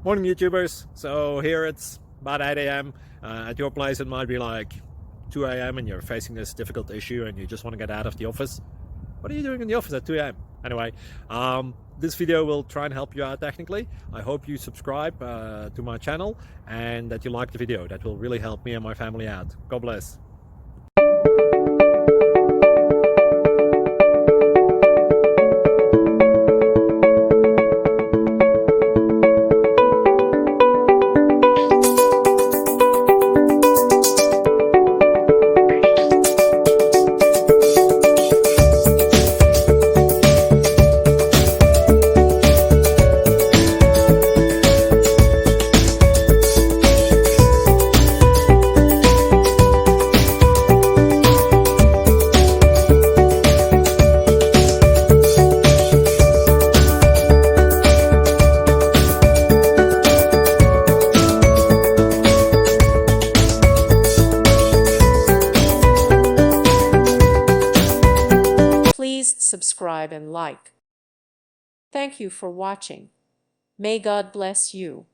Morning YouTubers. So here it's about 8 a.m. At your place it might be like 2 a.m. and you're facing this difficult issue and you just want to get out of the office. What are you doing in the office at 2 a.m.? Anyway, this video will try and help you out technically. I hope you subscribe to my channel and that you like the video. That will really help me and my family out. God bless. Please subscribe and like. Thank you for watching. May God bless you.